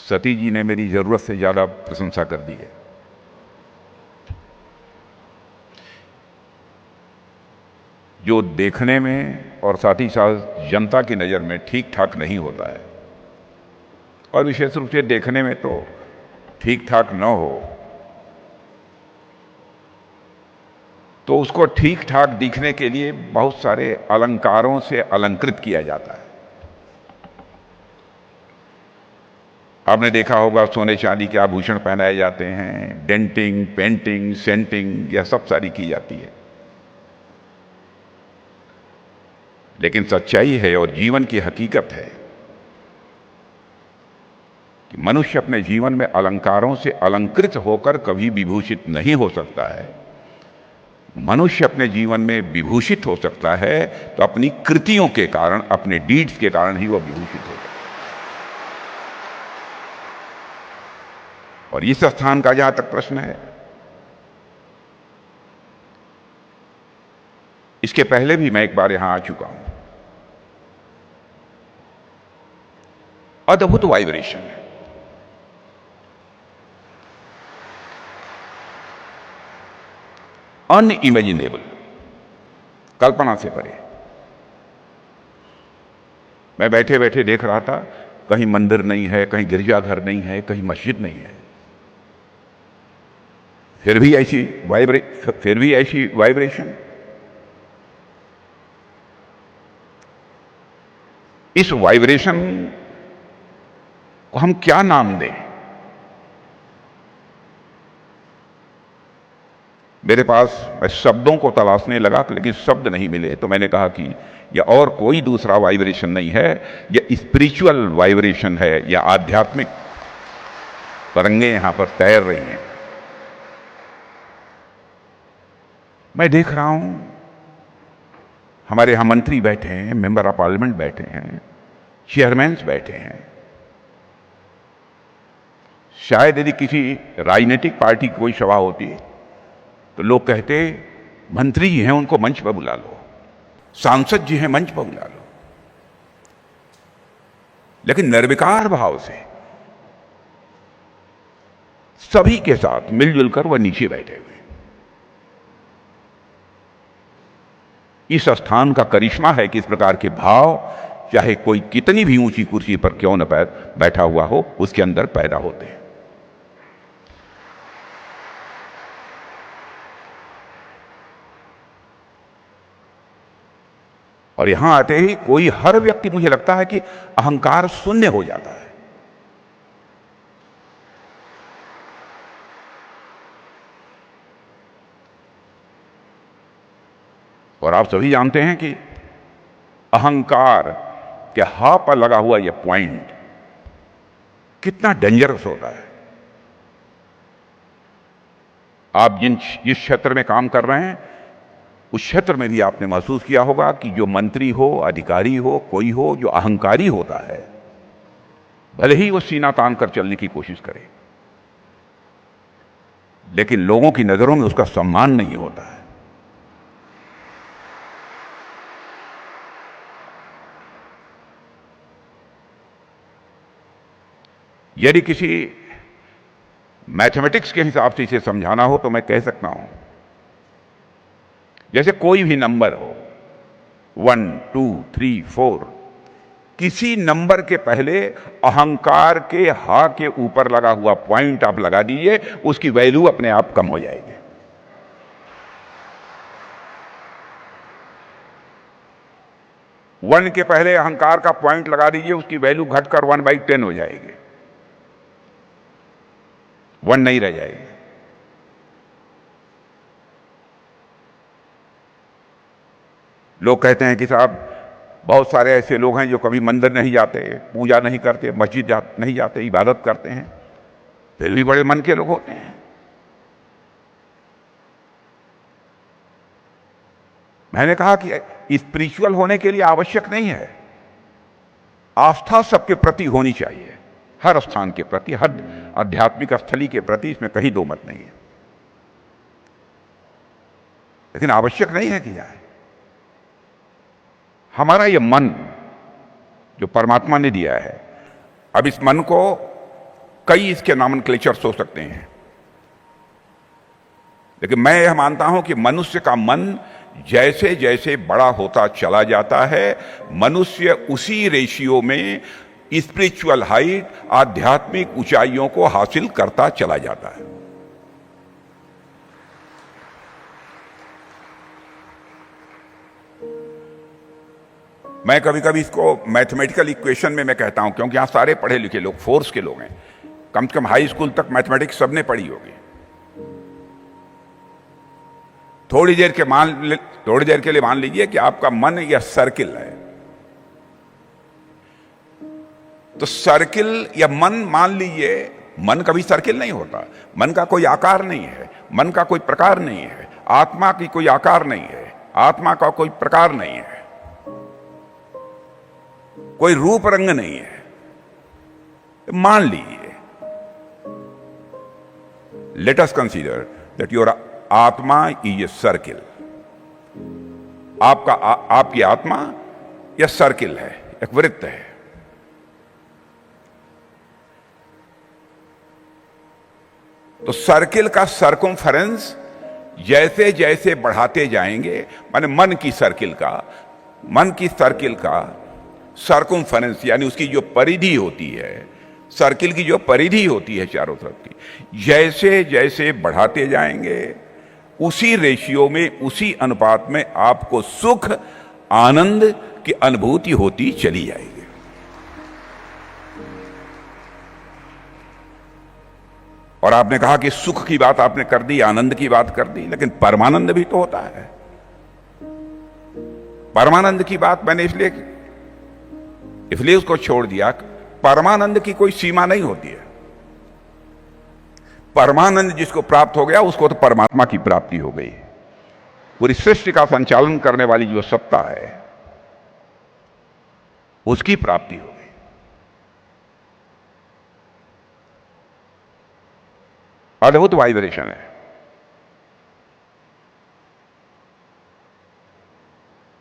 सती जी ने मेरी जरूरत से ज्यादा प्रशंसा कर दी है। जो देखने में और साथ ही साथ जनता की नज़र में ठीक ठाक नहीं होता है, और विशेष रूप से देखने में तो ठीक ठाक न हो तो उसको ठीक ठाक दिखने के लिए बहुत सारे अलंकारों से अलंकृत किया जाता है। आपने देखा होगा सोने चांदी के आभूषण पहनाए जाते हैं, डेंटिंग, पेंटिंग, सेंटिंग, यह सब सारी की जाती है। लेकिन सच्चाई है और जीवन की हकीकत है कि मनुष्य अपने जीवन में अलंकारों से अलंकृत होकर कभी विभूषित नहीं हो सकता है। मनुष्य अपने जीवन में विभूषित हो सकता है तो अपनी कृतियों के कारण, अपने डीड्स के कारण ही वह विभूषित हो सकता है। और इस स्थान का जहां तक प्रश्न है, इसके पहले भी मैं एक बार यहां आ चुका हूं। अद्भुत वाइब्रेशन है, अनइमेजिनेबल, कल्पना से परे। मैं बैठे बैठे देख रहा था, कहीं मंदिर नहीं है, कहीं गिरजाघर नहीं है, कहीं मस्जिद नहीं है, फिर भी ऐसी वाइब्रेशन। इस वाइब्रेशन को हम क्या नाम दें? मेरे पास, मैं शब्दों को तलाशने लगा लेकिन शब्द नहीं मिले, तो मैंने कहा कि यह और कोई दूसरा वाइब्रेशन नहीं है, यह स्पिरिचुअल वाइब्रेशन है, यह आध्यात्मिक तरंगें यहां पर तैर रही हैं। मैं देख रहा हूं हमारे यहां मंत्री बैठे हैं, मेंबर ऑफ पार्लियामेंट बैठे हैं, चेयरमैन्स बैठे हैं। शायद यदि किसी राजनीतिक पार्टी की कोई सभा होती तो लोग कहते मंत्री जी हैं, उनको मंच पर बुला लो, सांसद जी हैं, मंच पर बुला लो। लेकिन निर्विकार भाव से सभी के साथ मिलजुल कर वह नीचे बैठे हुए। इस स्थान का करिश्मा है कि इस प्रकार के भाव, चाहे कोई कितनी भी ऊंची कुर्सी पर क्यों न बैठा हुआ हो, उसके अंदर पैदा होते हैं। और यहां आते ही कोई, हर व्यक्ति, मुझे लगता है कि अहंकार शून्य हो जाता है। और आप सभी जानते हैं कि अहंकार के हा पर लगा हुआ यह पॉइंट कितना डेंजरस होता है। आप जिस क्षेत्र में काम कर रहे हैं, उस क्षेत्र में भी आपने महसूस किया होगा कि जो मंत्री हो, अधिकारी हो, कोई हो जो अहंकारी होता है, भले ही वो सीना तान कर चलने की कोशिश करे, लेकिन लोगों की नजरों में उसका सम्मान नहीं होता है। यदि किसी मैथमेटिक्स के हिसाब से इसे समझाना हो तो मैं कह सकता हूं, जैसे कोई भी नंबर हो, 1, 2, 3, 4, किसी नंबर के पहले अहंकार के हा के ऊपर लगा हुआ पॉइंट आप लगा दीजिए, उसकी वैल्यू अपने आप कम हो जाएगी। वन के पहले अहंकार का पॉइंट लगा दीजिए, उसकी वैल्यू घटकर 1/10 हो जाएगी, 1 नहीं रह जाएगी। लोग कहते हैं कि साहब, बहुत सारे ऐसे लोग हैं जो कभी मंदिर नहीं जाते, पूजा नहीं करते, मस्जिद नहीं जाते, इबादत करते हैं, फिर भी बड़े मन के लोग होते हैं। मैंने कहा कि स्पिरिचुअल होने के लिए आवश्यक नहीं है, आस्था सबके प्रति होनी चाहिए, हर स्थान के प्रति, हर आध्यात्मिक स्थली के प्रति, इसमें कहीं दो मत नहीं है। लेकिन आवश्यक नहीं है कि जाए। हमारा ये मन जो परमात्मा ने दिया है, अब इस मन को कई इसके नॉमेनक्लेचर्स हो सकते हैं, लेकिन मैं यह मानता हूं कि मनुष्य का मन जैसे जैसे बड़ा होता चला जाता है, मनुष्य उसी रेशियो में स्पिरिचुअल हाइट, आध्यात्मिक ऊंचाइयों को हासिल करता चला जाता है। मैं कभी कभी इसको मैथमेटिकल इक्वेशन में मैं कहता हूं, क्योंकि यहां सारे पढ़े लिखे लोग, फोर्स के लोग हैं, कम से कम हाई स्कूल तक मैथमेटिक्स सबने पढ़ी होगी। थोड़ी देर के लिए मान लीजिए कि आपका मन या सर्किल है, तो सर्किल या मन, मान लीजिए मन कभी सर्किल नहीं होता, मन का कोई आकार नहीं है, मन का कोई प्रकार नहीं है, आत्मा की कोई आकार नहीं है, आत्मा का कोई प्रकार नहीं है, कोई रूप रंग नहीं है। मान लीजिए, let us consider that your आत्मा इज ए सर्किल। आपकी आत्मा यह सर्किल है, एक वृत्त है। तो सर्किल का सर्कमफेरेंस जैसे जैसे बढ़ाते जाएंगे, माने मन की सर्किल का सर्कमफेरेंस, यानी उसकी जो परिधि होती है, सर्किल की जो परिधि होती है चारों तरफ की, जैसे जैसे बढ़ाते जाएंगे उसी रेशियो में, उसी अनुपात में आपको सुख, आनंद की अनुभूति होती चली जाएगी। और आपने कहा कि सुख की बात आपने कर दी, आनंद की बात कर दी, लेकिन परमानंद भी तो होता है। परमानंद की बात मैंने इसलिए उसको छोड़ दिया। परमानंद की कोई सीमा नहीं होती है। परमानंद जिसको प्राप्त हो गया उसको तो परमात्मा की प्राप्ति हो गई। पूरी सृष्टि का संचालन करने वाली जो सत्ता है उसकी प्राप्ति हो गई। अद्भुत वाइब्रेशन है।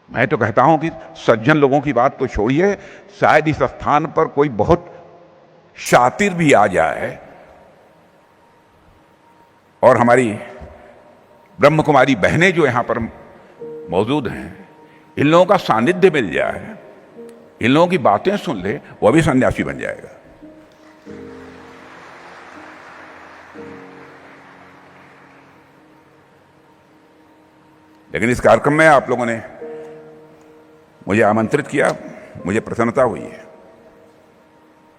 मैं तो कहता हूं कि सज्जन लोगों की बात तो छोड़िए, शायद इस स्थान पर कोई बहुत शातिर भी आ जाए और हमारी ब्रह्म कुमारी बहनें जो यहां पर मौजूद हैं, इन लोगों का सानिध्य मिल जाए, इन लोगों की बातें सुन ले, वो भी सन्यासी बन जाएगा। लेकिन इस कार्यक्रम में आप लोगों ने मुझे आमंत्रित किया, मुझे प्रसन्नता हुई है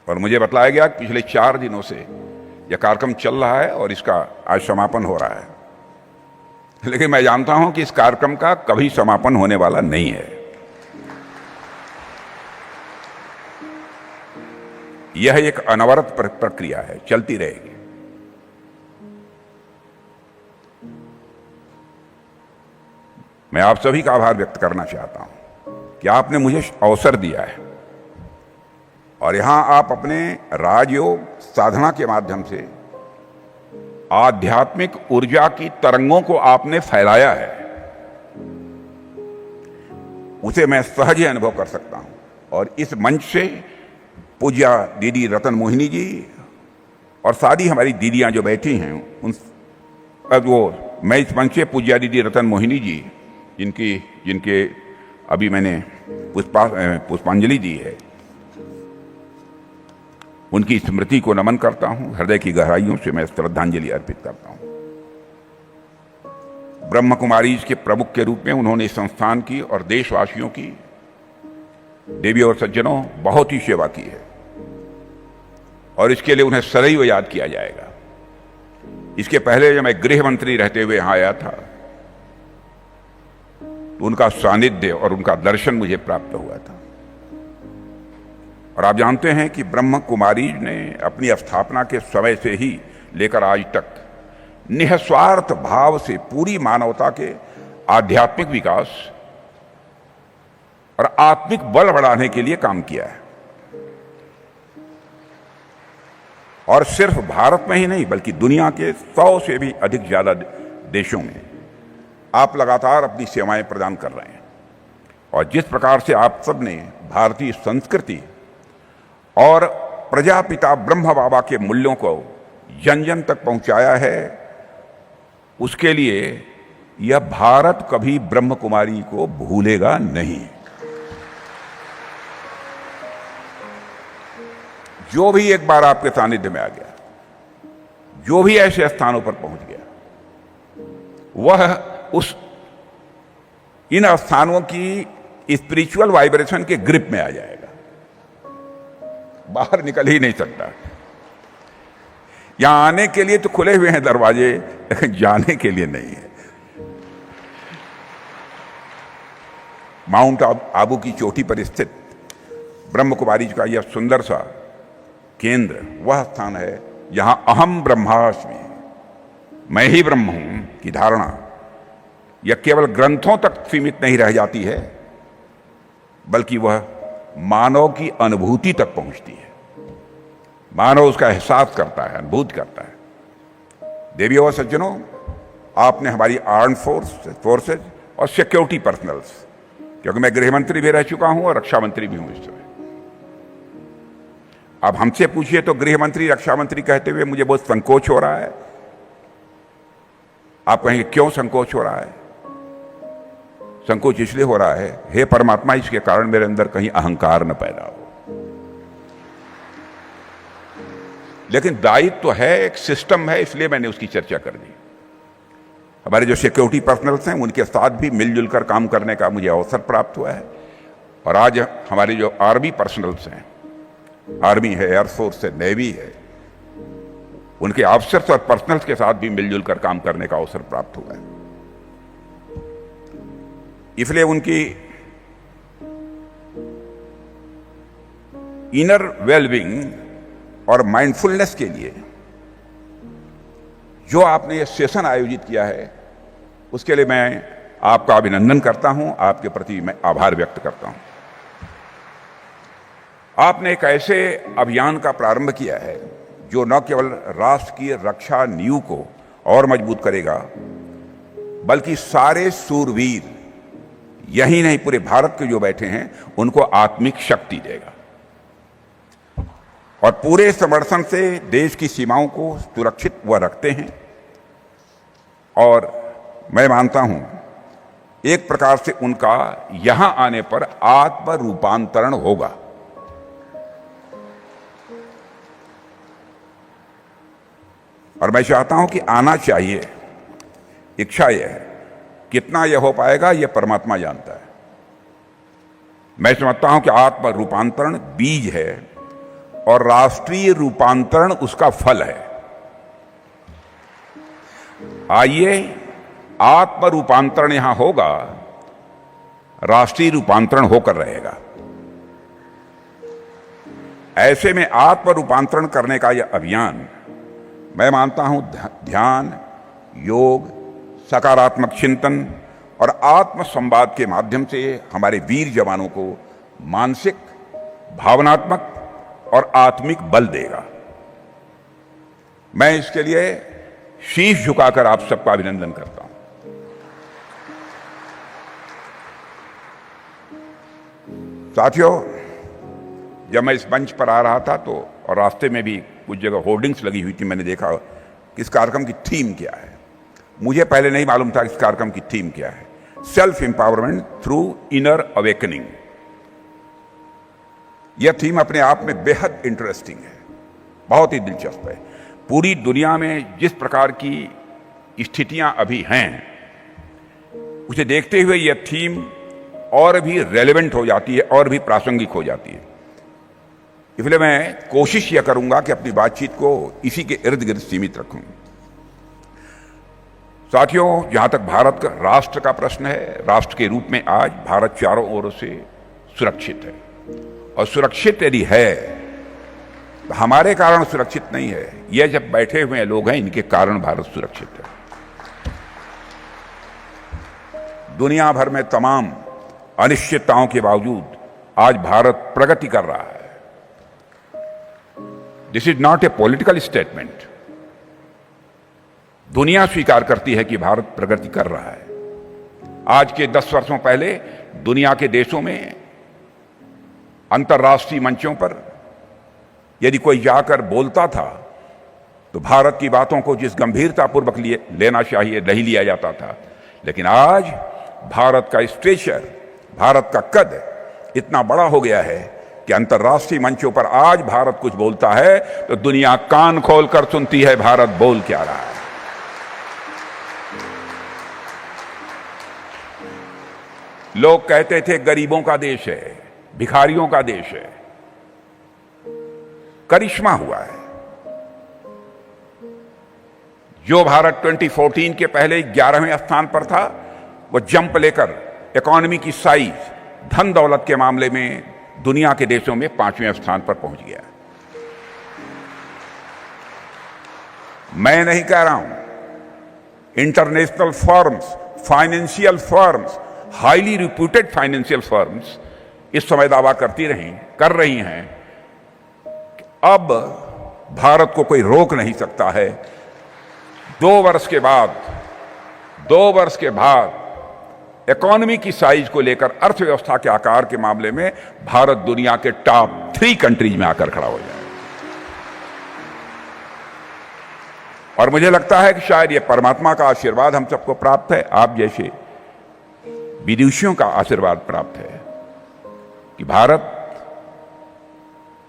और मुझे बताया गया कि पिछले 4 दिनों से यह कार्यक्रम चल रहा है और इसका आज समापन हो रहा है। लेकिन मैं जानता हूं कि इस कार्यक्रम का कभी समापन होने वाला नहीं है। यह एक अनवरत प्रक्रिया है, चलती रहेगी। मैं आप सभी का आभार व्यक्त करना चाहता हूं कि आपने मुझे अवसर दिया है और यहां आप अपने राजयोग साधना के माध्यम से आध्यात्मिक ऊर्जा की तरंगों को आपने फैलाया है, उसे मैं सहज अनुभव कर सकता हूं। और इस मंच से पूज्या दीदी रतन मोहिनी जी और सारी हमारी दीदियां जो बैठी हैं, मैं इस मंच से पूज्या दीदी रतन मोहिनी जी जिनके अभी मैंने पुष्पांजलि दी है, उनकी स्मृति को नमन करता हूं। हृदय की गहराइयों से मैं श्रद्धांजलि अर्पित करता हूं। ब्रह्म कुमारी के प्रमुख के रूप में उन्होंने इस संस्थान की और देशवासियों की, देवी और सज्जनों, बहुत ही सेवा की है और इसके लिए उन्हें सदैव याद किया जाएगा। इसके पहले जब मैं गृह मंत्री रहते हुए यहां आया था तो उनका सानिध्य और उनका दर्शन मुझे प्राप्त हुआ था। और आप जानते हैं कि ब्रह्म कुमारी ने अपनी स्थापना के समय से ही लेकर आज तक निस्वार्थ भाव से पूरी मानवता के आध्यात्मिक विकास और आत्मिक बल बढ़ाने के लिए काम किया है। और सिर्फ भारत में ही नहीं बल्कि दुनिया के 100 से भी अधिक ज्यादा देशों में आप लगातार अपनी सेवाएं प्रदान कर रहे हैं। और जिस प्रकार से आप सब ने भारतीय संस्कृति और प्रजापिता ब्रह्म बाबा के मूल्यों को जन जन तक पहुंचाया है, उसके लिए यह भारत कभी ब्रह्म कुमारी को भूलेगा नहीं। जो भी एक बार आपके सानिध्य में आ गया, जो भी ऐसे स्थानों पर पहुंच गया, वह इन स्थानों की स्पिरिचुअल वाइब्रेशन के ग्रिप में आ जाएगा, बाहर निकल ही नहीं सकता। यहां आने के लिए तो खुले हुए हैं दरवाजे, लेकिन जाने के लिए नहीं है। माउंट आबू की चोटी पर स्थित ब्रह्म कुमारी का यह सुंदर सा केंद्र वह स्थान है जहां अहम ब्रह्मास्मि, मैं ही ब्रह्म हूं की धारणा यह केवल ग्रंथों तक सीमित नहीं रह जाती है, बल्कि वह मानव की अनुभूति तक पहुंचती है। मानव उसका एहसास करता है, अनुभूति करता है। देवियों और सज्जनों, आपने हमारी आर्म्ड फोर्सेज और सिक्योरिटी पर्सनल्स, क्योंकि मैं गृह मंत्री भी रह चुका हूं और रक्षा मंत्री भी हूं इस समय। अब हमसे पूछिए तो गृह मंत्री रक्षा मंत्री कहते हुए मुझे बहुत संकोच हो रहा है। आप कहेंगे क्यों संकोच हो रहा है? संकोच इसलिए हो रहा है, हे परमात्मा, इसके कारण मेरे अंदर कहीं अहंकार न पैदा हो। लेकिन दायित्व तो है, एक सिस्टम है, इसलिए मैंने उसकी चर्चा कर दी। हमारे जो सिक्योरिटी पर्सनल्स हैं उनके साथ भी मिलजुल कर काम करने का मुझे अवसर प्राप्त हुआ है। और आज हमारे जो आर्मी पर्सनल्स हैं, आर्मी है, एयरफोर्स है, नेवी है, उनके ऑफिसर्स और पर्सनल्स के साथ भी मिलजुल कर काम करने का अवसर प्राप्त हुआ है। इसलिए उनकी इनर वेलबींग और माइंडफुलनेस के लिए जो आपने ये सेशन आयोजित किया है, उसके लिए मैं आपका अभिनंदन करता हूं, आपके प्रति मैं आभार व्यक्त करता हूं। आपने एक ऐसे अभियान का प्रारंभ किया है जो न केवल राष्ट्र की रक्षा नींव को और मजबूत करेगा, बल्कि सारे सूरवीर, यही नहीं पूरे भारत के जो बैठे हैं, उनको आत्मिक शक्ति देगा और पूरे समर्थन से देश की सीमाओं को सुरक्षित वह रखते हैं। और मैं मानता हूं एक प्रकार से उनका यहां आने पर आत्म रूपांतरण होगा। और मैं चाहता हूं कि आना चाहिए, इच्छा यह है। कितना यह हो पाएगा यह परमात्मा जानता है। मैं समझता हूं कि आत्म रूपांतरण बीज है और राष्ट्रीय रूपांतरण उसका फल है। आइए, आत्म रूपांतरण यहां होगा, राष्ट्रीय रूपांतरण होकर रहेगा। ऐसे में आत्म रूपांतरण करने का यह अभियान, मैं मानता हूं ध्यान, योग, सकारात्मक चिंतन और आत्म संवाद के माध्यम से हमारे वीर जवानों को मानसिक, भावनात्मक और आत्मिक बल देगा। मैं इसके लिए शीश झुकाकर आप सबका अभिनंदन करता हूं। साथियों, जब मैं इस मंच पर आ रहा था तो और रास्ते में भी कुछ जगह होर्डिंग्स लगी हुई थी, मैंने देखा कि इस कार्यक्रम की थीम क्या है। मुझे पहले नहीं मालूम था कि इस कार्यक्रम की थीम क्या है। Self empowerment through inner awakening. यह थीम अपने आप में बेहद इंटरेस्टिंग है, बहुत ही दिलचस्प है। पूरी दुनिया में जिस प्रकार की स्थितियां अभी हैं, उसे देखते हुए यह थीम और भी रेलेवेंट हो जाती है और भी प्रासंगिक हो जाती है। इसलिए मैं कोशिश यह करूंगा कि अपनी बातचीत को इसी के इर्द गिर्द सीमित रखूं। साथियों, जहां तक भारत का राष्ट्र का प्रश्न है, राष्ट्र के रूप में आज भारत चारों ओर से सुरक्षित है। और सुरक्षित यदि है तो हमारे कारण सुरक्षित नहीं है, यह जब बैठे हुए लोग हैं इनके कारण भारत सुरक्षित है। दुनिया भर में तमाम अनिश्चितताओं के बावजूद आज भारत प्रगति कर रहा है। This is not a political statement. दुनिया स्वीकार करती है कि भारत प्रगति कर रहा है। आज के 10 वर्षों पहले दुनिया के देशों में अंतर्राष्ट्रीय मंचों पर यदि कोई जाकर बोलता था तो भारत की बातों को जिस गंभीरतापूर्वक लेना चाहिए नहीं लिया जाता था, लेकिन आज भारत का स्टेचर, भारत का कद इतना बड़ा हो गया है कि अंतर्राष्ट्रीय मंचों पर आज भारत कुछ बोलता है तो दुनिया कान खोलकर सुनती है भारत बोल क्या रहा है। लोग कहते थे गरीबों का देश है, भिखारियों का देश है। करिश्मा हुआ है। जो भारत 2014 के पहले 11वें स्थान पर था, वो जंप लेकर इकोनॉमी की साइज, धन दौलत के मामले में दुनिया के देशों में 5वें स्थान पर पहुंच गया। मैं नहीं कह रहा हूं, international firms, financial firms, highly reputed financial firms इस समय दावा कर रही हैं कि अब भारत को कोई रोक नहीं सकता है। 2 वर्ष के बाद इकोनॉमी की साइज को लेकर, अर्थव्यवस्था के आकार के मामले में भारत दुनिया के टॉप 3 कंट्रीज में आकर खड़ा हो जाए। और मुझे लगता है कि शायद यह परमात्मा का आशीर्वाद हम सबको प्राप्त है, आप जैसे विदुषियों का आशीर्वाद प्राप्त है कि भारत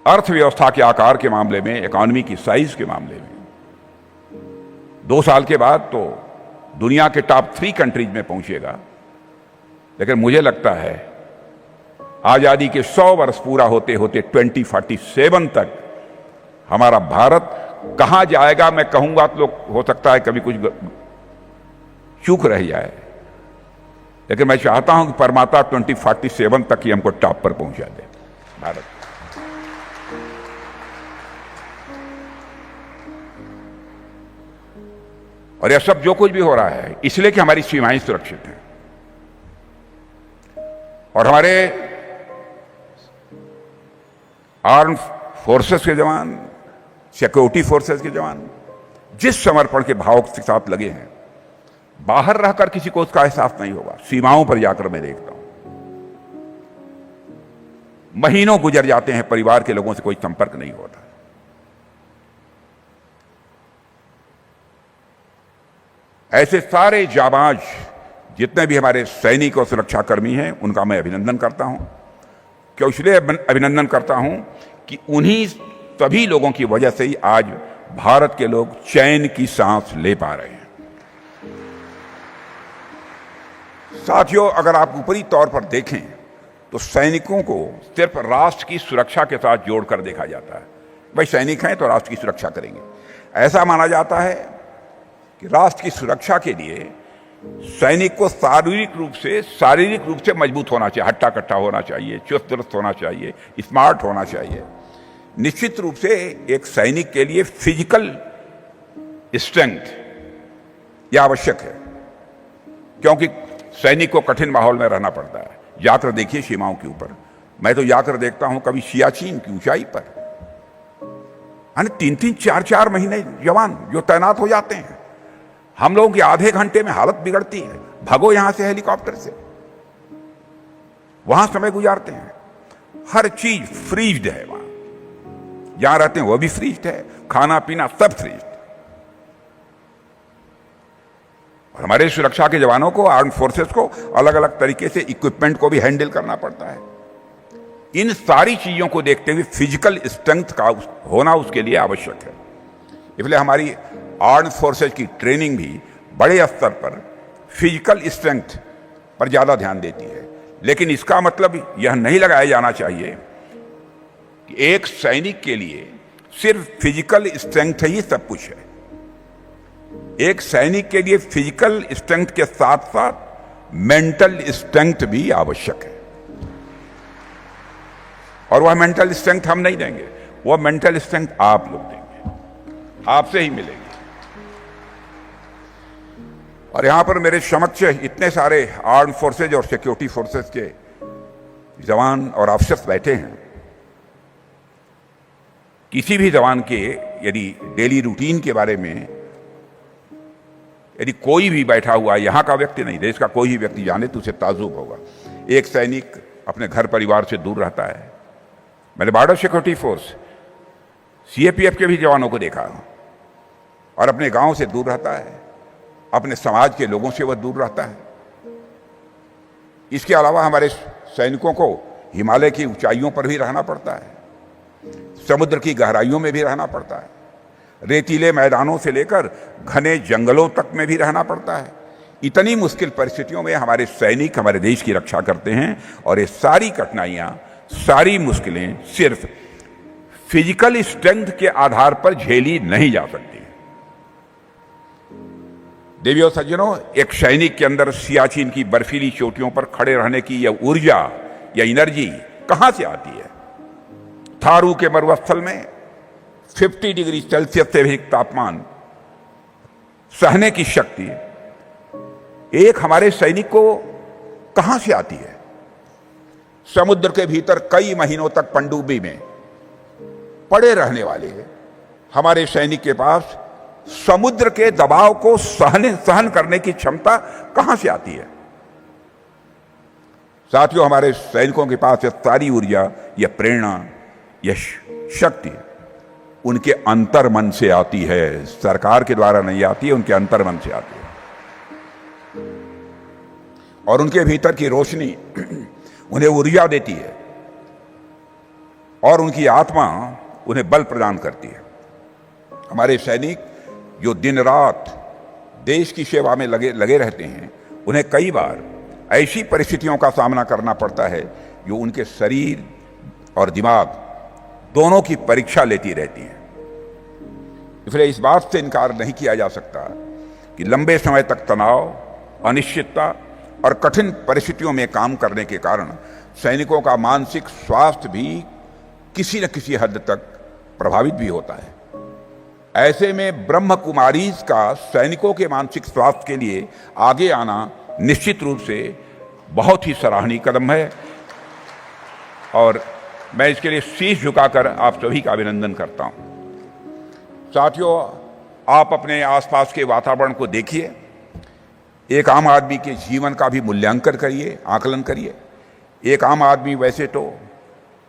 अर्थव्यवस्था के आकार के मामले में, इकोनॉमी की साइज के मामले में 2 साल के बाद तो दुनिया के टॉप 3 कंट्रीज में पहुंचेगा। लेकिन मुझे लगता है आजादी के 100 वर्ष पूरा होते होते 2047 तक हमारा भारत कहां जाएगा, मैं कहूंगा तो लोग हो सकता है कभी कुछ चूक रह जाए, लेकिन मैं चाहता हूं कि परमात्मा 2047 तक ही हमको टॉप पर पहुंचा दे भारत। और यह सब जो कुछ भी हो रहा है इसलिए कि हमारी सीमाएं सुरक्षित हैं और हमारे आर्म फोर्सेस के जवान, सिक्योरिटी फोर्सेस के जवान जिस समर्पण के भाव के साथ लगे हैं, बाहर रहकर किसी को उसका एहसास नहीं होगा। सीमाओं पर जाकर मैं देखता हूं, महीनों गुजर जाते हैं, परिवार के लोगों से कोई संपर्क नहीं होता। ऐसे सारे जाबाज जितने भी हमारे सैनिक और सुरक्षाकर्मी हैं, उनका मैं अभिनंदन करता हूं। क्यों इसलिए अभिनंदन करता हूं कि उन्हीं सभी लोगों की वजह से ही आज भारत के लोग चैन की सांस ले पा रहे हैं। साथियों, अगर आप ऊपरी तौर पर देखें तो सैनिकों को सिर्फ राष्ट्र की सुरक्षा के साथ जोड़कर देखा जाता है। भाई सैनिक हैं तो राष्ट्र की सुरक्षा करेंगे, ऐसा माना जाता है कि राष्ट्र की सुरक्षा के लिए सैनिक को शारीरिक रूप से मजबूत होना चाहिए, हट्टा कट्टा होना चाहिए, चुस्त दुरुस्त होना चाहिए, स्मार्ट होना चाहिए। निश्चित रूप से एक सैनिक के लिए फिजिकल स्ट्रेंथ यह आवश्यक है, क्योंकि सैनिक को कठिन माहौल में रहना पड़ता है। जाकर देखिए सीमाओं के ऊपर, मैं तो जाकर देखता हूं कभी सियाचिन की ऊंचाई पर 3-3, 4-4 महीने जवान जो तैनात हो जाते हैं। हम लोगों की आधे घंटे में हालत बिगड़ती है, भागो यहां से हेलीकॉप्टर से, वहां समय गुजारते हैं। हर चीज फ्रीज्ड है, वहां जहां रहते हैं वो भी फ्रीज्ड है, खाना पीना सब फ्रीज्ड। और हमारे सुरक्षा के जवानों को, आर्म फोर्सेस को अलग अलग तरीके से इक्विपमेंट को भी हैंडल करना पड़ता है। इन सारी चीजों को देखते हुए फिजिकल स्ट्रेंथ का होना उसके लिए आवश्यक है। इसलिए हमारी आर्म फोर्सेज की ट्रेनिंग भी बड़े स्तर पर फिजिकल स्ट्रेंथ पर ज्यादा ध्यान देती है। लेकिन इसका मतलब यह नहीं लगाया जाना चाहिए कि एक सैनिक के लिए सिर्फ फिजिकल स्ट्रेंथ ही सब कुछ है। एक सैनिक के लिए फिजिकल स्ट्रेंथ के साथ साथ मेंटल स्ट्रेंथ भी आवश्यक है, और वह मेंटल स्ट्रेंथ हम नहीं देंगे, वह मेंटल स्ट्रेंथ आप लोग देंगे, आपसे ही मिलेगी। और यहां पर मेरे समक्ष इतने सारे आर्म फोर्सेज और सिक्योरिटी फोर्सेज के जवान और अफसर बैठे हैं। किसी भी जवान के यदि डेली रूटीन के बारे में यदि कोई भी बैठा हुआ, यहां का व्यक्ति नहीं, देश का कोई भी व्यक्ति जाने तो उसे ताजुब होगा। एक सैनिक अपने घर परिवार से दूर रहता है। मैंने बॉर्डर सिक्योरिटी फोर्स सीएपीएफ के भी जवानों को देखा, और अपने गांव से दूर रहता है, अपने समाज के लोगों से वह दूर रहता है। इसके अलावा हमारे सैनिकों को हिमालय की ऊंचाइयों पर भी रहना पड़ता है, समुद्र की गहराइयों में भी रहना पड़ता है, रेतीले मैदानों से लेकर घने जंगलों तक में भी रहना पड़ता है। इतनी मुश्किल परिस्थितियों में हमारे सैनिक हमारे देश की रक्षा करते हैं, और ये सारी कठिनाइयां, सारी मुश्किलें सिर्फ फिजिकल स्ट्रेंथ के आधार पर झेली नहीं जा सकती। देवियों सज्जनों, एक सैनिक के अंदर सियाचिन की बर्फीली चोटियों पर खड़े रहने की यह ऊर्जा या एनर्जी कहां से आती है? थारू के मरुस्थल में 50 डिग्री सेल्सियस से अधिक तापमान सहने की शक्ति एक हमारे सैनिक को कहां से आती है? समुद्र के भीतर कई महीनों तक पनडुब्बी में पड़े रहने वाले हमारे सैनिक के पास समुद्र के दबाव को सहन करने की क्षमता कहां से आती है? साथियों, हमारे सैनिकों के पास यह सारी ऊर्जा, यह प्रेरणा, यह शक्ति उनके अंतर्मन से आती है। सरकार के द्वारा नहीं आती है, उनके अंतर्मन से आती है। और उनके भीतर की रोशनी उन्हें ऊर्जा देती है, और उनकी आत्मा उन्हें बल प्रदान करती है। हमारे सैनिक जो दिन रात देश की सेवा में लगे रहते हैं, उन्हें कई बार ऐसी परिस्थितियों का सामना करना पड़ता है जो उनके शरीर और दिमाग दोनों की परीक्षा लेती रहती है। इसलिए इस बात से इनकार नहीं किया जा सकता कि लंबे समय तक तनाव, अनिश्चितता और कठिन परिस्थितियों में काम करने के कारण सैनिकों का मानसिक स्वास्थ्य भी किसी न किसी हद तक प्रभावित भी होता है। ऐसे में ब्रह्म कुमारीज का सैनिकों के मानसिक स्वास्थ्य के लिए आगे आना निश्चित रूप से बहुत ही सराहनीय कदम है, और मैं इसके लिए शीश झुकाकर आप सभी का अभिनंदन करता हूं। साथियों, आप अपने आसपास के वातावरण को देखिए, एक आम आदमी के जीवन का भी मूल्यांकन करिए, आकलन करिए। एक आम आदमी वैसे तो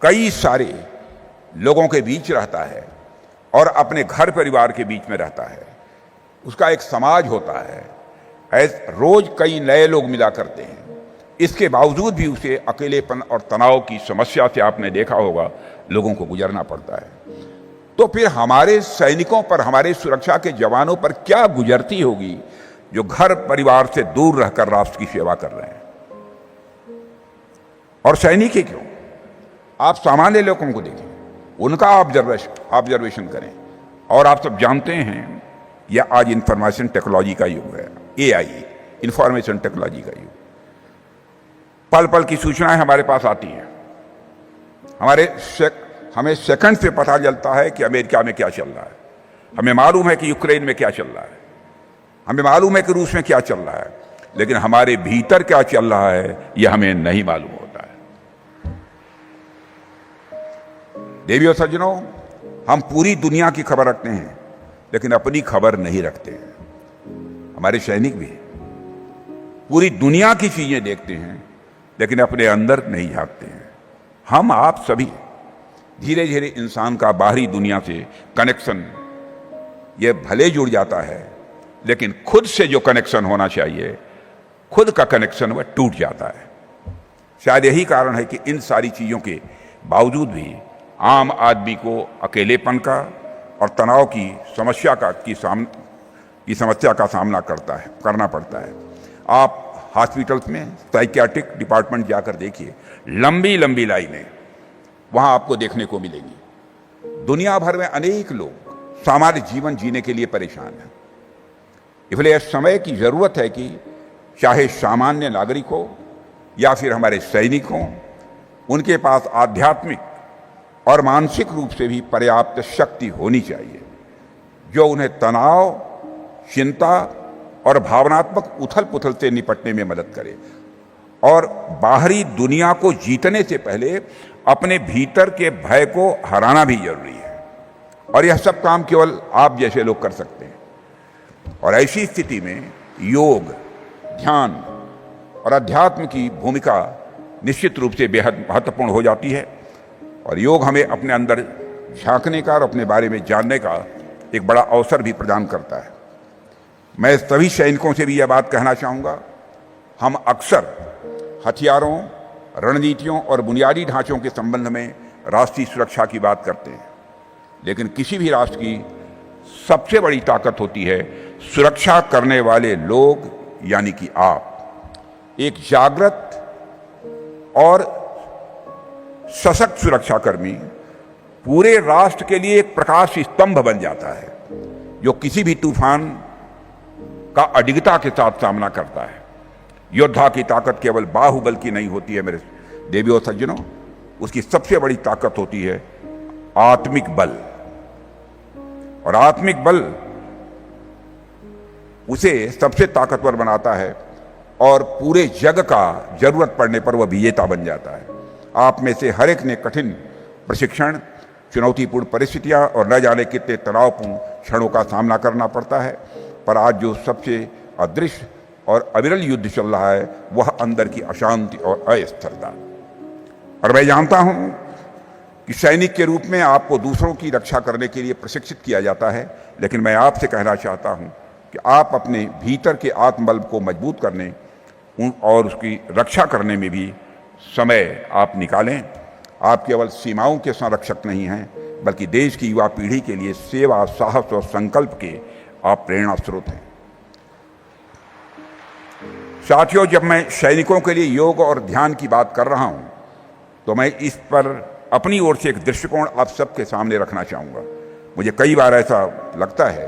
कई सारे लोगों के बीच रहता है और अपने घर परिवार के बीच में रहता है, उसका एक समाज होता है, रोज कई नए लोग मिला करते हैं। इसके बावजूद भी उसे अकेलेपन और तनाव की समस्या से आपने देखा होगा लोगों को गुजरना पड़ता है। तो फिर हमारे सैनिकों पर, हमारे सुरक्षा के जवानों पर क्या गुजरती होगी जो घर परिवार से दूर रहकर राष्ट्र की सेवा कर रहे हैं? और सैनिक ही क्यों, आप सामान्य लोगों को देखें, उनका ऑब्जर्वेशन करें। और आप सब जानते हैं यह आज इंफॉर्मेशन टेक्नोलॉजी का युग है, एआई, इंफॉर्मेशन टेक्नोलॉजी का युग। पल पल की सूचनाएं हमारे पास आती हैं, हमें सेकंड से पता चलता है कि अमेरिका में क्या चल रहा है, हमें मालूम है कि यूक्रेन में क्या चल रहा है, हमें मालूम है कि रूस में क्या चल रहा है, लेकिन हमारे भीतर क्या चल रहा है यह हमें नहीं मालूम होता है। देवियों सज्जनों, हम पूरी दुनिया की खबर रखते हैं लेकिन अपनी खबर नहीं रखते हैं। हमारे सैनिक भी पूरी दुनिया की चीजें देखते हैं लेकिन अपने अंदर नहीं झांकते हैं। हम आप सभी धीरे धीरे इंसान का बाहरी दुनिया से कनेक्शन ये भले जुड़ जाता है, लेकिन खुद से जो कनेक्शन होना चाहिए, खुद का कनेक्शन वह टूट जाता है। शायद यही कारण है कि इन सारी चीजों के बावजूद भी आम आदमी को अकेलेपन का और तनाव की समस्या का सामना करना पड़ता है। आप हॉस्पिटल्स में साइकियाट्रिक डिपार्टमेंट जाकर देखिए, लंबी लंबी लाइनें वहां आपको देखने को मिलेगी। दुनिया भर में अनेक लोग सामान्य जीवन जीने के लिए परेशान हैं। इसलिए इस समय की जरूरत है कि चाहे सामान्य नागरिक हो या फिर हमारे सैनिक हों, उनके पास आध्यात्मिक और मानसिक रूप से भी पर्याप्त शक्ति होनी चाहिए जो उन्हें तनाव, चिंता और भावनात्मक उथल पुथल से निपटने में मदद करे। और बाहरी दुनिया को जीतने से पहले अपने भीतर के भय को हराना भी जरूरी है, और यह सब काम केवल आप जैसे लोग कर सकते हैं। और ऐसी स्थिति में योग, ध्यान और अध्यात्म की भूमिका निश्चित रूप से बेहद महत्वपूर्ण हो जाती है। और योग हमें अपने अंदर झांकने का और अपने बारे में जानने का एक बड़ा अवसर भी प्रदान करता है। मैं सभी सैनिकों से भी यह बात कहना चाहूँगा, हम अक्सर हथियारों, रणनीतियों और बुनियादी ढांचों के संबंध में राष्ट्रीय सुरक्षा की बात करते हैं, लेकिन किसी भी राष्ट्र की सबसे बड़ी ताकत होती है सुरक्षा करने वाले लोग, यानी कि आप। एक जागृत और सशक्त सुरक्षाकर्मी पूरे राष्ट्र के लिए एक प्रकाश स्तंभ बन जाता है, जो किसी भी तूफान का अडिगता के साथ सामना करता है। योद्धा की ताकत केवल बाहुबल की नहीं होती है मेरे देवियों और सज्जनों, उसकी सबसे बड़ी ताकत होती है आत्मिक बल। और आत्मिक बल उसे सबसे ताकतवर बनाता है और पूरे जग का जरूरत पड़ने पर वह विजेता बन जाता है। आप में से हर एक ने कठिन प्रशिक्षण, चुनौतीपूर्ण परिस्थितियां और न जाने कितने तनावपूर्ण क्षणों का सामना करना पड़ता है, पर आज जो सबसे अदृश्य और अविरल युद्ध चल रहा है वह अंदर की अशांति और अस्थिरता। और मैं जानता हूं कि सैनिक के रूप में आपको दूसरों की रक्षा करने के लिए प्रशिक्षित किया जाता है, लेकिन मैं आपसे कहना चाहता हूं कि आप अपने भीतर के आत्मबल को मजबूत करने और उसकी रक्षा करने में भी समय आप निकालें। आप केवल सीमाओं के संरक्षक नहीं हैं, बल्कि देश की युवा पीढ़ी के लिए सेवा, साहस और संकल्प के आप प्रेरणा स्रोत हैं। साथियों, जब मैं सैनिकों के लिए योग और ध्यान की बात कर रहा हूं, तो मैं इस पर अपनी ओर से एक दृष्टिकोण आप सबके सामने रखना चाहूँगा। मुझे कई बार ऐसा लगता है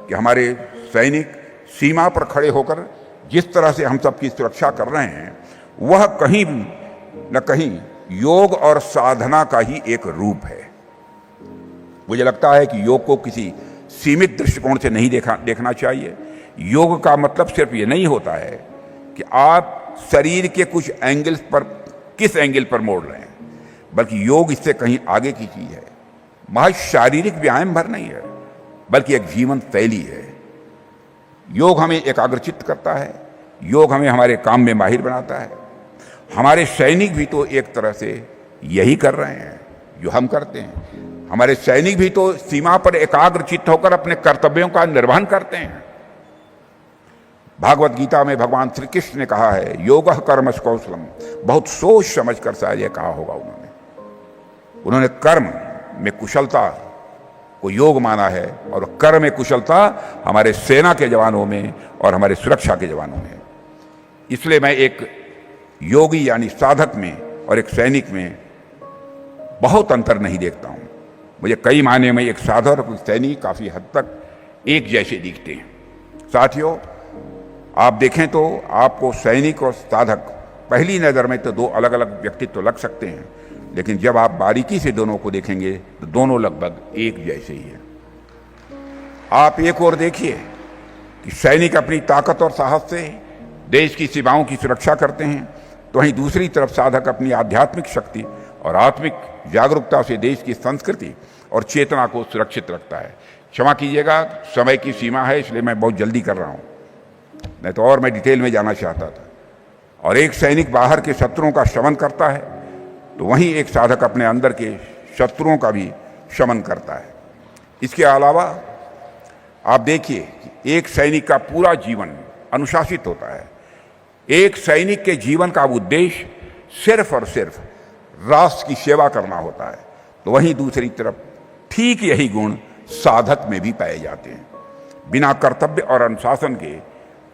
कि हमारे सैनिक सीमा पर खड़े होकर जिस तरह से हम सबकी सुरक्षा कर रहे हैं, वह कहीं न कहीं योग और साधना का ही एक रूप है। मुझे लगता है कि योग को किसी सीमित दृष्टिकोण से नहीं देखना चाहिए। योग का मतलब सिर्फ ये नहीं होता है कि आप शरीर के कुछ एंगल्स पर किस एंगल पर मोड़ रहे हैं, बल्कि योग इससे कहीं आगे की चीज है। महज शारीरिक व्यायाम भर नहीं है, बल्कि एक जीवन शैली है। योग हमें एकाग्रचित्त करता है, योग हमें हमारे काम में माहिर बनाता है। हमारे सैनिक भी तो एक तरह से यही कर रहे हैं जो हम करते हैं। हमारे सैनिक भी तो सीमा पर एकाग्रचित्त होकर अपने कर्तव्यों का निर्वहन करते हैं। भागवत गीता में भगवान श्री कृष्ण ने कहा है, योगः कर्मसु कौशलम। बहुत सोच समझ कर शायद यह कहा होगा उन्होंने कर्म में कुशलता को योग माना है, और कर्म में कुशलता हमारे सेना के जवानों में और हमारे सुरक्षा के जवानों में। इसलिए मैं एक योगी यानी साधक में और एक सैनिक में बहुत अंतर नहीं देखता हूं। मुझे कई मायने में एक साधक और सैनिक काफी हद तक एक जैसे दिखते हैं। साथियों, आप देखें तो आपको सैनिक और साधक पहली नजर में तो दो अलग अलग व्यक्तित्व लग सकते हैं, लेकिन जब आप बारीकी से दोनों को देखेंगे तो दोनों लगभग एक जैसे ही हैं। आप एक और देखिए कि सैनिक अपनी ताकत और साहस से देश की सीमाओं की सुरक्षा करते हैं, तो वहीं दूसरी तरफ साधक अपनी आध्यात्मिक शक्ति और आत्मिक जागरूकता से देश की संस्कृति और चेतना को सुरक्षित रखता है। क्षमा कीजिएगा, समय की सीमा है, इसलिए मैं बहुत जल्दी कर रहा हूं, नहीं तो और मैं डिटेल में जाना चाहता था। और एक सैनिक बाहर के शत्रुओं का शमन करता है, तो वहीं एक साधक अपने अंदर के शत्रुओं का भी शमन करता है। इसके अलावा आप देखिए कि एक सैनिक का पूरा जीवन अनुशासित होता है। एक सैनिक के जीवन का उद्देश्य सिर्फ और सिर्फ राष्ट्र की सेवा करना होता है, तो वहीं दूसरी तरफ ठीक यही गुण साधक में भी पाए जाते हैं। बिना कर्तव्य और अनुशासन के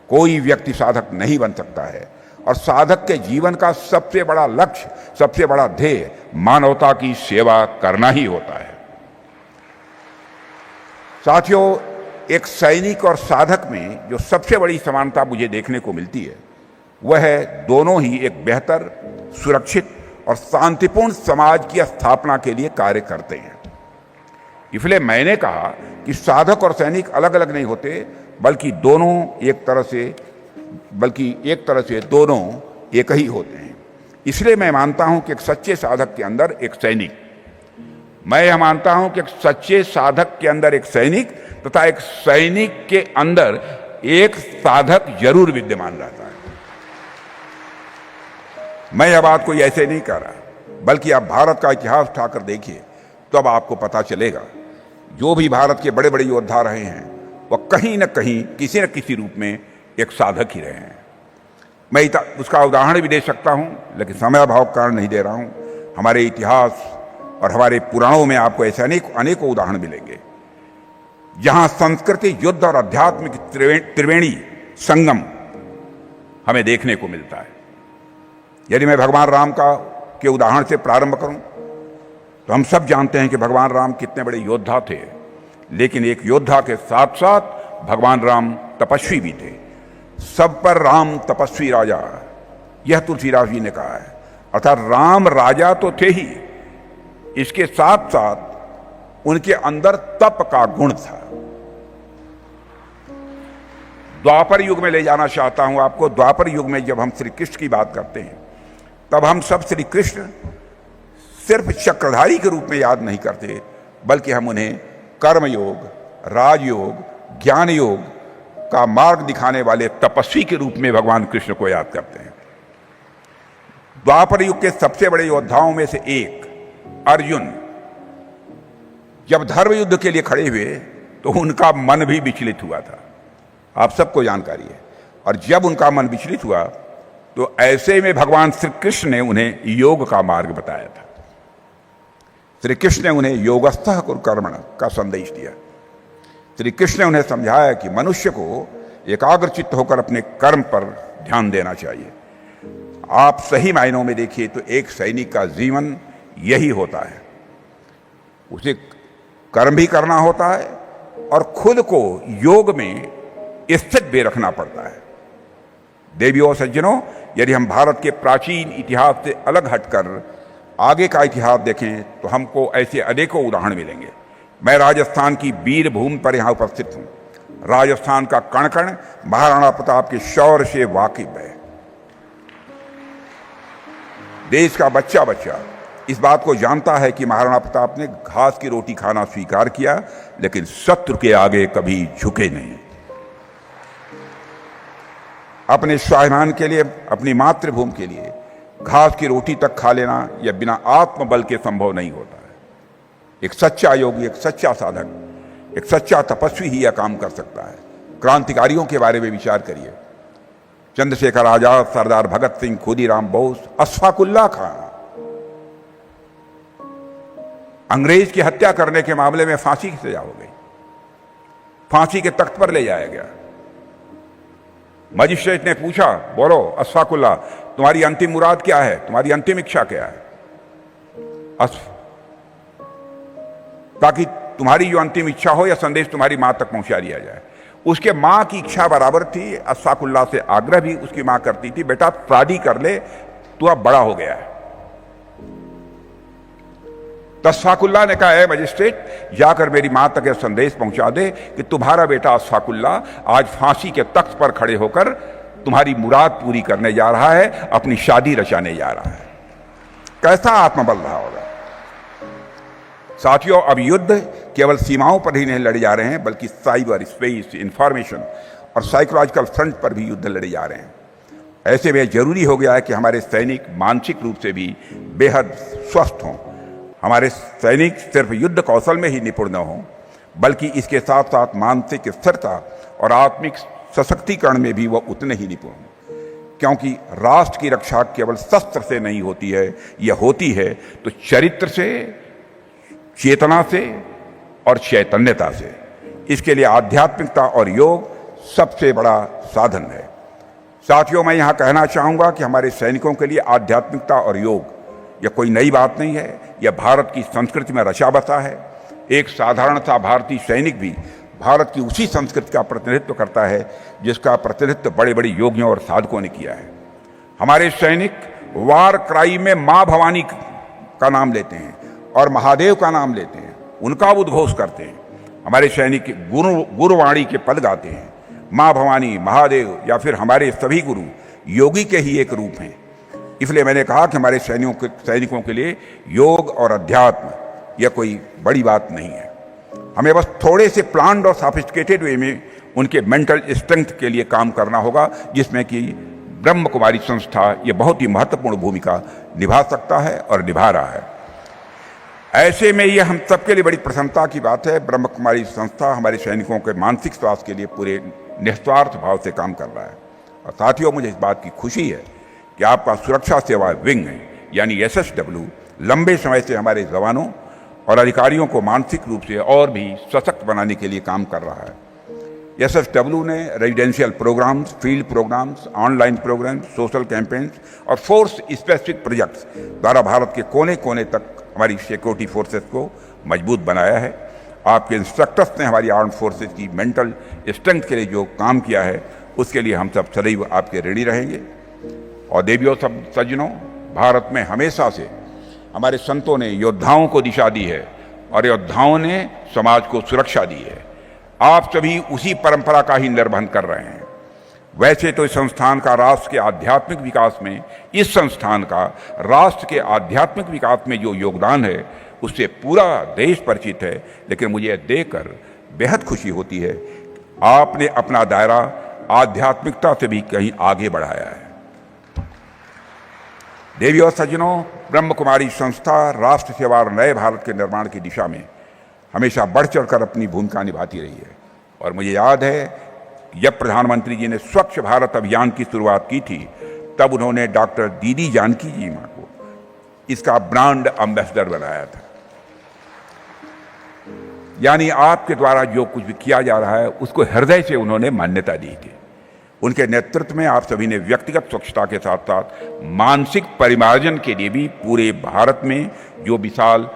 कोई व्यक्ति साधक नहीं बन सकता है, और साधक के जीवन का सबसे बड़ा लक्ष्य, सबसे बड़ा ध्येय मानवता की सेवा करना ही होता है। साथियों, एक सैनिक और साधक में जो सबसे बड़ी समानता मुझे देखने को मिलती है, वह है दोनों ही एक बेहतर, सुरक्षित और शांतिपूर्ण समाज की स्थापना के लिए कार्य करते हैं। इसलिए मैंने कहा कि साधक और सैनिक अलग अलग नहीं होते, बल्कि एक तरह से दोनों एक ही होते हैं। इसलिए मैं मानता हूं कि एक सच्चे साधक के अंदर एक सैनिक, मैं यह मानता हूं कि एक सच्चे साधक के अंदर एक सैनिक तथा एक सैनिक के अंदर एक साधक जरूर विद्यमान रहता है। मैं यह बात कोई ऐसे नहीं कह रहा, बल्कि आप भारत का इतिहास उठाकर देखिए तो अब आपको पता चलेगा जो भी भारत के बड़े बड़े योद्धा रहे हैं वह कहीं न कहीं किसी न किसी रूप में एक साधक ही रहे हैं। मैं उसका उदाहरण भी दे सकता हूं, लेकिन समय अभाव के कारण नहीं दे रहा हूं। हमारे इतिहास और हमारे पुराणों में आपको ऐसे अनेकों उदाहरण मिलेंगे जहां संस्कृति, युद्ध और अध्यात्म की त्रिवेणी संगम हमें देखने को मिलता है। यदि मैं भगवान राम के उदाहरण से प्रारंभ करूं तो हम सब जानते हैं कि भगवान राम कितने बड़े योद्धा थे, लेकिन एक योद्धा के साथ साथ भगवान राम तपस्वी भी थे। सब पर राम तपस्वी राजा, यह तुलसीदास जी ने कहा है। अर्थात राम राजा तो थे ही, इसके साथ साथ उनके अंदर तप का गुण था। द्वापर युग में ले जाना चाहता हूं आपको। द्वापर युग में जब हम श्री कृष्ण की बात करते हैं तब हम सब श्री कृष्ण सिर्फ चक्रधारी के रूप में याद नहीं करते, बल्कि हम उन्हें कर्मयोग, राजयोग, ज्ञान योग का मार्ग दिखाने वाले तपस्वी के रूप में भगवान कृष्ण को याद करते हैं। द्वापर युग के सबसे बड़े योद्धाओं में से एक अर्जुन जब धर्म युद्ध के लिए खड़े हुए तो उनका मन भी विचलित हुआ था, आप सबको जानकारी है। और जब उनका मन विचलित हुआ तो ऐसे में भगवान श्री कृष्ण ने उन्हें योग का मार्ग बताया था। श्री कृष्ण ने उन्हें योगस्थः कुरु कर्मण का संदेश दिया। श्री कृष्ण ने उन्हें समझाया कि मनुष्य को एकाग्रचित्त होकर अपने कर्म पर ध्यान देना चाहिए। आप सही मायनों में देखिए तो एक सैनिक का जीवन यही होता है, उसे कर्म भी करना होता है और खुद को योग में स्थित भी रखना पड़ता है। देवियों और सज्जनों, यदि हम भारत के प्राचीन इतिहास से अलग हटकर आगे का इतिहास देखें तो हमको ऐसे अनेकों उदाहरण मिलेंगे। मैं राजस्थान की वीर भूमि पर यहाँ उपस्थित हूँ। राजस्थान का कण कण महाराणा प्रताप के शौर्य से वाकिफ है। देश का बच्चा बच्चा इस बात को जानता है कि महाराणा प्रताप ने घास की रोटी खाना स्वीकार किया, लेकिन शत्रु के आगे कभी झुके नहीं। अपने स्वाभिमान के लिए, अपनी मातृभूमि के लिए घास की रोटी तक खा लेना यह बिना आत्मबल के संभव नहीं होता है। एक सच्चा योगी, एक सच्चा साधक, एक सच्चा तपस्वी ही यह काम कर सकता है। क्रांतिकारियों के बारे में विचार करिए। चंद्रशेखर आजाद, सरदार भगत सिंह, खुदीराम बोस, अशफाक उल्लाह खां। अंग्रेज की हत्या करने के मामले में फांसी की सजा हो गई, फांसी के तख्त पर ले जाया गया। मजिस्ट्रेट ने पूछा, बोलो अशफाक उल्लाह, तुम्हारी अंतिम मुराद क्या है, तुम्हारी अंतिम इच्छा क्या है? ताकि तुम्हारी जो अंतिम इच्छा हो या संदेश तुम्हारी मां तक पहुंचा दिया जाए। उसके मां की इच्छा बराबर थी। अशफाक उल्लाह से आग्रह भी उसकी मां करती थी, बेटा शादी कर ले, तू अब बड़ा हो गया है। तो अशफाक उल्लाह ने कहा, है मजिस्ट्रेट, जाकर मेरी मां तक यह संदेश पहुंचा दे कि तुम्हारा बेटा अशफाक उल्लाह आज फांसी के तख्त पर खड़े होकर तुम्हारी मुराद पूरी करने जा रहा है, अपनी शादी रचाने जा रहा है। कैसा आत्मबल रहा होगा। साथियों, अब युद्ध केवल सीमाओं पर ही नहीं लड़े जा रहे हैं, बल्कि साइबर स्पेस, इंफॉर्मेशन और साइकोलॉजिकल फ्रंट पर भी युद्ध लड़े जा रहे हैं। ऐसे में जरूरी हो गया है कि हमारे सैनिक मानसिक रूप से भी बेहद स्वस्थ हों। हमारे सैनिक सिर्फ युद्ध कौशल में ही निपुण न हों, बल्कि इसके साथ साथ मानसिक स्थिरता और आत्मिक सशक्तिकरण में भी वह उतने ही निपुण हों। क्योंकि राष्ट्र की रक्षा केवल शस्त्र से नहीं होती है, यह होती है तो चरित्र से, चेतना से और चैतन्यता से। इसके लिए आध्यात्मिकता और योग सबसे बड़ा साधन है। साथियों, मैं यहाँ कहना चाहूँगा कि हमारे सैनिकों के लिए आध्यात्मिकता और योग यह कोई नई बात नहीं है, यह भारत की संस्कृति में रचा बसा है। एक साधारण सा भारतीय सैनिक भी भारत की उसी संस्कृति का प्रतिनिधित्व करता है जिसका प्रतिनिधित्व बड़े बड़े योगियों और साधकों ने किया है। हमारे सैनिक वार क्राई में माँ भवानी का नाम लेते हैं और महादेव का नाम लेते हैं, उनका उद्घोष करते हैं। हमारे सैनिक गुरुवाणी के पद गाते हैं। माँ भवानी, महादेव या फिर हमारे सभी गुरु योगी के ही एक रूप हैं। इसलिए मैंने कहा कि हमारे सैनिकों के लिए योग और अध्यात्म यह कोई बड़ी बात नहीं है। हमें बस थोड़े से प्लान्ड और सॉफिस्टिकेटेड वे में उनके मेंटल स्ट्रेंथ के लिए काम करना होगा, जिसमें कि ब्रह्म कुमारी संस्था ये बहुत ही महत्वपूर्ण भूमिका निभा सकता है और निभा रहा है। ऐसे में ये हम सबके लिए बड़ी प्रसन्नता की बात है, ब्रह्म कुमारी संस्था हमारे सैनिकों के मानसिक स्वास्थ्य के लिए पूरे निस्वार्थ भाव से काम कर रहा है। और साथियों, मुझे इस बात की खुशी है कि आपका सुरक्षा सेवा विंग है यानी SSW लंबे समय से हमारे जवानों और अधिकारियों को मानसिक रूप से और भी सशक्त बनाने के लिए काम कर रहा है। SSW ने residential programs, field programs, online programs, social campaigns और फोर्स स्पेसिफिक प्रोजेक्ट्स द्वारा भारत के कोने कोने तक हमारी सिक्योरिटी फोर्सेस को मजबूत बनाया है। आपके इंस्ट्रक्टर्स ने हमारी आर्म्ड फोर्सेस की मेंटल स्ट्रेंथ के लिए जो काम किया है उसके लिए हम सब सदैव आपके ऋणी रहेंगे। और देवियों सब सज्जनों, भारत में हमेशा से हमारे संतों ने योद्धाओं को दिशा दी है और योद्धाओं ने समाज को सुरक्षा दी है। आप सभी उसी परंपरा का ही निर्वहन कर रहे हैं। वैसे तो इस संस्थान का राष्ट्र के आध्यात्मिक विकास में जो योगदान है उससे पूरा देश परिचित है, लेकिन मुझे यह देखकर बेहद खुशी होती है आपने अपना दायरा आध्यात्मिकता से भी कहीं आगे बढ़ाया है। देवी और सज्जनों, ब्रह्म कुमारी संस्था राष्ट्र सेवा और नए भारत के निर्माण की दिशा में हमेशा बढ़ चढ़कर अपनी भूमिका निभाती रही है। और मुझे याद है जब प्रधानमंत्री जी ने स्वच्छ भारत अभियान की शुरुआत की थी तब उन्होंने डॉक्टर दीदी जानकी जी मां को इसका ब्रांड एम्बेसडर बनाया था। यानी आपके द्वारा जो कुछ भी किया जा रहा है उसको हृदय से उन्होंने मान्यता दी थी। उनके नेतृत्व में आप सभी ने व्यक्तिगत स्वच्छता के साथ साथ मानसिक परिमार्जन के लिए भी पूरे भारत में जो विशाल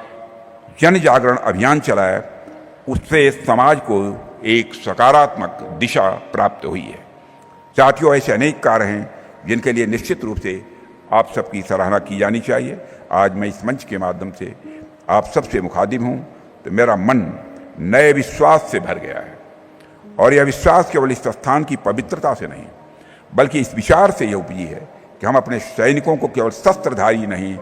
जन जागरण अभियान चलाया उससे समाज को एक सकारात्मक दिशा प्राप्त हुई है। साथियों, ऐसे अनेक कार्य हैं जिनके लिए निश्चित रूप से आप सबकी सराहना की जानी चाहिए। आज मैं इस मंच के माध्यम से आप सबसे मुखातिब हूँ तो मेरा मन नए विश्वास से भर गया है। और यह विश्वास केवल इस स्थान की पवित्रता से नहीं बल्कि इस विचार से यह उपजी है कि हम अपने सैनिकों को केवल शस्त्रधारी नहीं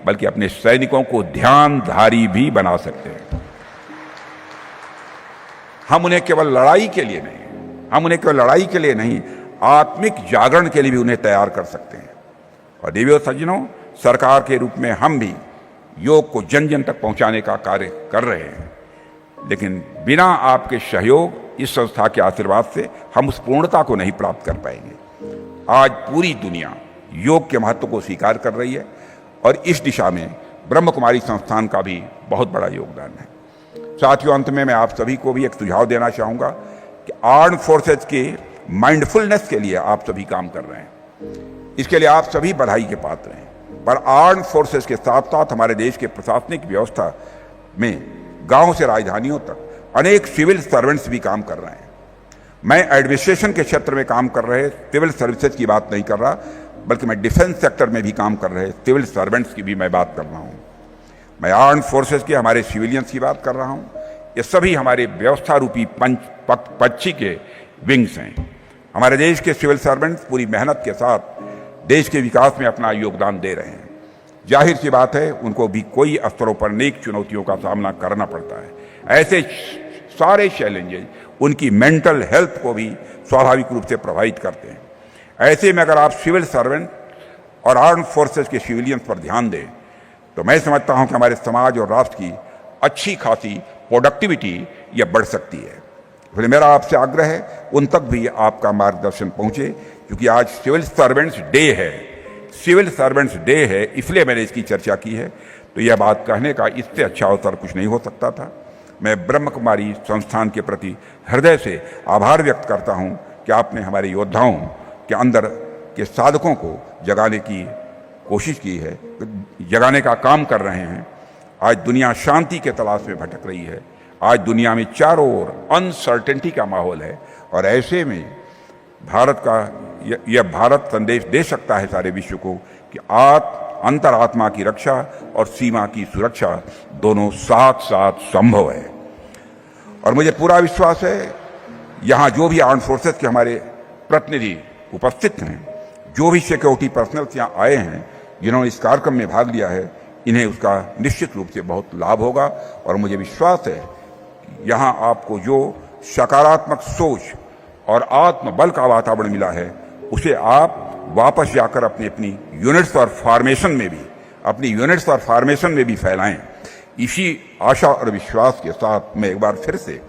बल्कि अपने सैनिकों को ध्यानधारी भी बना सकते हैं। हम उन्हें केवल लड़ाई के लिए नहीं आत्मिक जागरण के लिए भी उन्हें तैयार कर सकते हैं। और देवियों सज्जनों, सरकार के रूप में हम भी योग को जन जन तक पहुंचाने का कार्य कर रहे हैं, लेकिन बिना आपके सहयोग, इस संस्था के आशीर्वाद से हम उस पूर्णता को नहीं प्राप्त कर पाएंगे। आज पूरी दुनिया योग के महत्व को स्वीकार कर रही है और इस दिशा में ब्रह्म कुमारी संस्थान का भी बहुत बड़ा योगदान है। साथियों, अंत में मैं आप सभी को भी एक सुझाव देना चाहूँगा कि आर्म्ड फोर्सेज के माइंडफुलनेस के लिए आप सभी काम कर रहे हैं। इसके लिए आप सभी बधाई के पात्र हैं। पर आर्म्ड फोर्सेस के साथ साथ हमारे देश के प्रशासनिक व्यवस्था में गांव से राजधानियों तक अनेक सिविल सर्वेंट्स भी काम कर रहे हैं। मैं एडमिनिस्ट्रेशन के क्षेत्र में काम कर रहे सिविल सर्विसेज की बात नहीं कर रहा, बल्कि मैं डिफेंस सेक्टर में भी काम कर रहे सिविल सर्वेंट्स की भी मैं बात कर रहा हूँ। मैं आर्म्ड फोर्सेस के हमारे सिविलियंस की बात कर रहा हूँ। ये सभी हमारे व्यवस्था रूपी पक्षी के विंग्स हैं। हमारे देश के सिविल सर्वेंट्स पूरी मेहनत के साथ देश के विकास में अपना योगदान दे रहे हैं। जाहिर सी बात है उनको भी कोई स्तरों पर अनेक चुनौतियों का सामना करना पड़ता है। ऐसे सारे चैलेंजेस उनकी मेंटल हेल्थ को भी स्वाभाविक रूप से प्रभावित करते हैं। ऐसे में अगर आप सिविल सर्वेंट और आर्म्ड फोर्सेस के सिविलियंस पर ध्यान दें तो मैं समझता हूं कि हमारे समाज और राष्ट्र की अच्छी खासी प्रोडक्टिविटी यह बढ़ सकती है। इसलिए मेरा आपसे आग्रह है उन तक भी आपका मार्गदर्शन पहुंचे, क्योंकि आज सिविल सर्वेंट्स डे है, इसलिए मैंने इसकी चर्चा की है। तो यह बात कहने का इससे अच्छा अवसर कुछ नहीं हो सकता था। मैं ब्रह्म कुमारी संस्थान के प्रति हृदय से आभार व्यक्त करता हूं कि आपने हमारे योद्धाओं के अंदर के साधकों को जगाने की कोशिश की है, जगाने का काम कर रहे हैं। आज दुनिया शांति के तलाश में भटक रही है। आज दुनिया में चारों ओर अनसर्टेनिटी का माहौल है और ऐसे में भारत संदेश दे सकता है सारे विश्व को कि अंतरात्मा की रक्षा और सीमा की सुरक्षा दोनों साथ साथ संभव है। और मुझे पूरा विश्वास है यहाँ जो भी आर्म्ड फोर्सेस के हमारे प्रतिनिधि उपस्थित हैं, जो भी सिक्योरिटी पर्सनल्स यहाँ आए हैं, जिन्होंने इस कार्यक्रम में भाग लिया है, इन्हें उसका निश्चित रूप से बहुत लाभ होगा। और मुझे विश्वास है कि यहाँ आपको जो सकारात्मक सोच और आत्मबल का वातावरण मिला है उसे आप वापस जाकर अपनी अपनी यूनिट्स और फॉर्मेशन में भी फैलाएं। इसी आशा और विश्वास के साथ मैं एक बार फिर से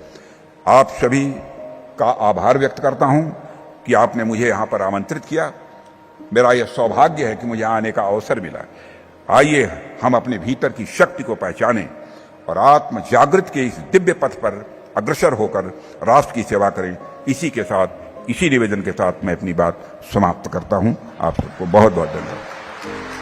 आप सभी का आभार व्यक्त करता हूं कि आपने मुझे यहां पर आमंत्रित किया। मेरा यह सौभाग्य है कि मुझे आने का अवसर मिला। आइए हम अपने भीतर की शक्ति को पहचानें और आत्म जागृत के इस दिव्य पथ पर अग्रसर होकर राष्ट्र की सेवा करें। इसी निवेदन के साथ मैं अपनी बात समाप्त करता हूं। आप सबको बहुत बहुत धन्यवाद।